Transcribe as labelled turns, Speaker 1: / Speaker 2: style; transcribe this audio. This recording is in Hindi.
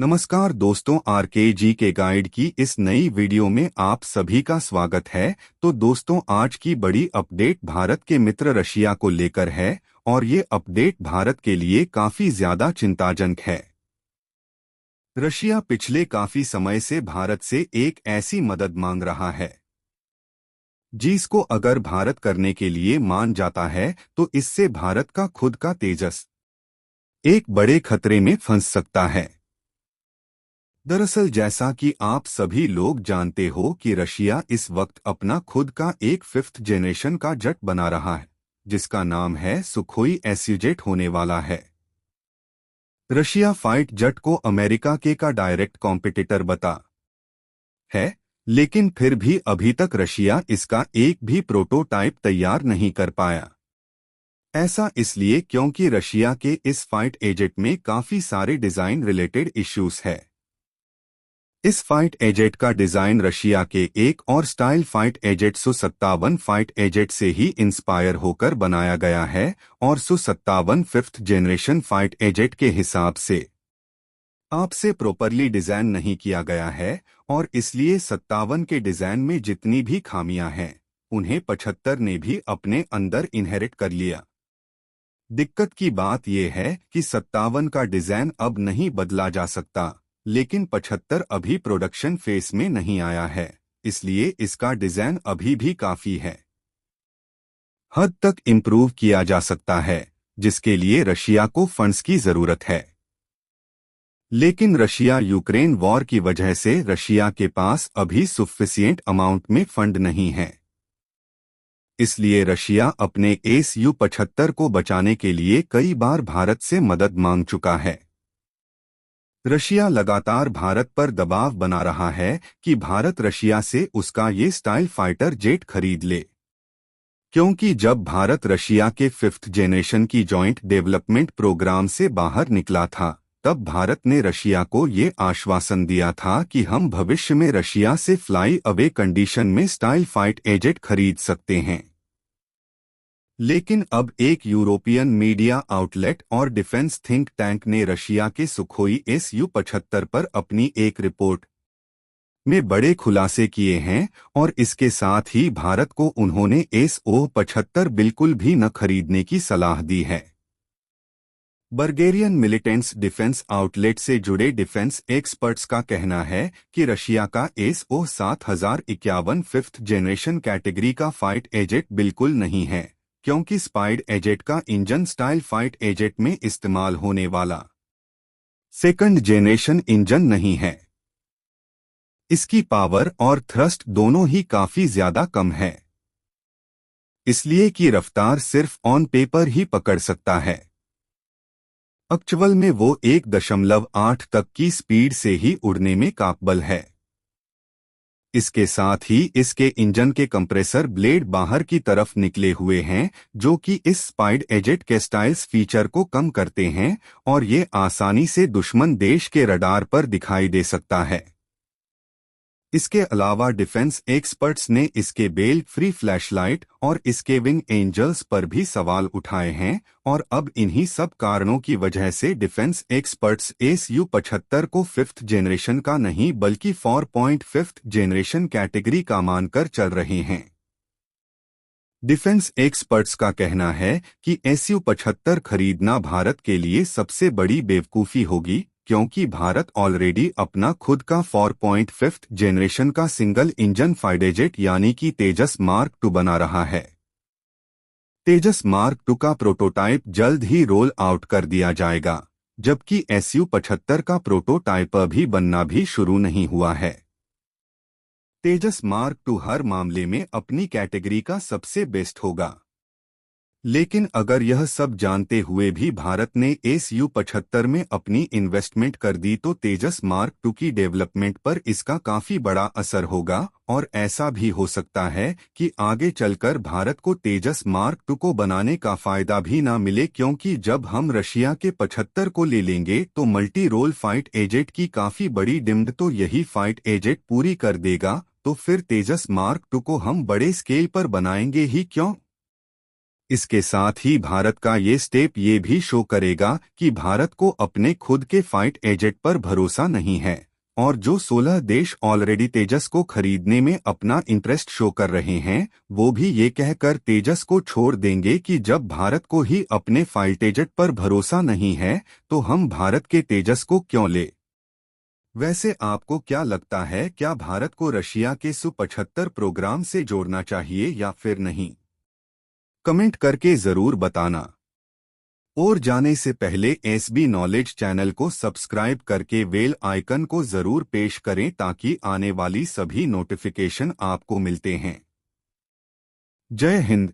Speaker 1: नमस्कार दोस्तों, आरकेजी के गाइड की इस नई वीडियो में आप सभी का स्वागत है। तो दोस्तों, आज की बड़ी अपडेट भारत के मित्र रशिया को लेकर है और ये अपडेट भारत के लिए काफी ज्यादा चिंताजनक है। रशिया पिछले काफी समय से भारत से एक ऐसी मदद मांग रहा है जिसको अगर भारत करने के लिए मान जाता है तो इससे भारत का खुद का तेजस एक बड़े खतरे में फंस सकता है। दरअसल जैसा कि आप सभी लोग जानते हो कि रशिया इस वक्त अपना खुद का एक 5th जनरेशन का जेट बना रहा है जिसका नाम है सुखोई एसयूजेट होने वाला है। रशिया फाइट जेट को अमेरिका के का डायरेक्ट कॉम्पिटिटर बता है, लेकिन फिर भी अभी तक रशिया इसका एक भी प्रोटोटाइप तैयार नहीं कर पाया। ऐसा इसलिए क्योंकि रशिया के इस फाइट एजेट में काफी सारे डिजाइन रिलेटेड इश्यूज है। इस फाइट एजेट का डिजाइन रशिया के एक और स्टाइल फाइट एजेट Su-57 फाइट एजेट से ही इंस्पायर होकर बनाया गया है और Su-57 5th जनरेशन फाइट एजेट के हिसाब से आपसे प्रॉपरली डिजाइन नहीं किया गया है और इसलिए 57 के डिजाइन में जितनी भी खामियां हैं उन्हें 75 ने भी अपने अंदर इनहेरिट कर लिया। दिक्कत की बात यह है कि 57 का डिजाइन अब नहीं बदला जा सकता, लेकिन 75 अभी प्रोडक्शन फेस में नहीं आया है, इसलिए इसका डिजाइन अभी भी काफी है हद तक इम्प्रूव किया जा सकता है, जिसके लिए रशिया को फंड्स की जरूरत है। लेकिन रशिया यूक्रेन वॉर की वजह से रशिया के पास अभी सफिशिएंट अमाउंट में फंड नहीं है। इसलिए रशिया अपने Su-75 को बचाने के लिए कई बार भारत से मदद मांग चुका है। रशिया लगातार भारत पर दबाव बना रहा है कि भारत रशिया से उसका ये स्टाइल फाइटर जेट खरीद ले, क्योंकि जब भारत रशिया के 5th जनरेशन की जॉइंट डेवलपमेंट प्रोग्राम से बाहर निकला था तब भारत ने रशिया को ये आश्वासन दिया था कि हम भविष्य में रशिया से फ्लाई अवे कंडीशन में स्टाइल फाइट एजेट खरीद सकते हैं। लेकिन अब एक यूरोपियन मीडिया आउटलेट और डिफेंस थिंक टैंक ने रशिया के सुखोई Su-75 पर अपनी एक रिपोर्ट में बड़े खुलासे किए हैं और इसके साथ ही भारत को उन्होंने Su-75 बिल्कुल भी न खरीदने की सलाह दी है। बल्गेरियन मिलिटेंट्स डिफेंस आउटलेट से जुड़े डिफेंस एक्सपर्ट्स का कहना है कि रशिया का Su-7051 5th जनरेशन कैटेगरी का फाइट एजेट बिल्कुल नहीं है, क्योंकि स्पाइड एजेट का इंजन स्टाइल फाइट एजेट में इस्तेमाल होने वाला 2nd जनरेशन इंजन नहीं है। इसकी पावर और थ्रस्ट दोनों ही काफी ज्यादा कम है, इसलिए कि रफ्तार सिर्फ ऑन पेपर ही पकड़ सकता है। एक्चुअल में वो 1.8 तक की स्पीड से ही उड़ने में काबिल है। इसके साथ ही इसके इंजन के कंप्रेसर ब्लेड बाहर की तरफ निकले हुए हैं, जो कि इस स्पाइड एजेट के स्टाइल्स फीचर को कम करते हैं और ये आसानी से दुश्मन देश के रडार पर दिखाई दे सकता है। इसके अलावा डिफेंस एक्सपर्ट्स ने इसके बेल फ्री फ्लैशलाइट और इसके विंग एंजल्स पर भी सवाल उठाए हैं और अब इन्हीं सब कारणों की वजह से डिफेंस एक्सपर्ट्स Su-75 को 5th जनरेशन का नहीं बल्कि 4.5th जनरेशन कैटेगरी का मानकर चल रहे हैं। डिफेंस एक्सपर्ट्स का कहना है कि Su-75 खरीदना भारत के लिए सबसे बड़ी बेवकूफ़ी होगी, क्योंकि भारत ऑलरेडी अपना खुद का 4.5th जनरेशन का सिंगल इंजन फाइटर यानी कि तेजस मार्क 2 बना रहा है। तेजस मार्क 2 का प्रोटोटाइप जल्द ही रोल आउट कर दिया जाएगा, जबकि Su-75 का प्रोटोटाइप अभी बनना भी शुरू नहीं हुआ है। तेजस मार्क 2 हर मामले में अपनी कैटेगरी का सबसे बेस्ट होगा, लेकिन अगर यह सब जानते हुए भी भारत ने Su-75 में अपनी इन्वेस्टमेंट कर दी तो तेजस मार्क 2 की डेवलपमेंट पर इसका काफी बड़ा असर होगा और ऐसा भी हो सकता है कि आगे चलकर भारत को तेजस मार्क 2 को बनाने का फायदा भी ना मिले, क्योंकि जब हम रशिया के 75 को ले लेंगे तो मल्टी रोल फाइट एजेट की काफी बड़ी डिमांड तो यही फाइट एजेट पूरी कर देगा, तो फिर तेजस मार्क 2 को हम बड़े स्केल पर बनाएंगे ही क्यों। इसके साथ ही भारत का ये स्टेप ये भी शो करेगा कि भारत को अपने खुद के फाइट एजेट पर भरोसा नहीं है, और जो 16 देश ऑलरेडी तेजस को खरीदने में अपना इंटरेस्ट शो कर रहे हैं, वो भी ये कहकर तेजस को छोड़ देंगे कि जब भारत को ही अपने फाइट एजेट पर भरोसा नहीं है तो हम भारत के तेजस को क्यों ले। वैसे आपको क्या लगता है, क्या भारत को रशिया के Su-25 प्रोग्राम से जोड़ना चाहिए या फिर नहीं? कमेंट करके जरूर बताना। और जाने से पहले SB नॉलेज चैनल को सब्सक्राइब करके बेल आइकन को जरूर पेश करें ताकि आने वाली सभी नोटिफिकेशन आपको मिलते हैं। जय हिंद।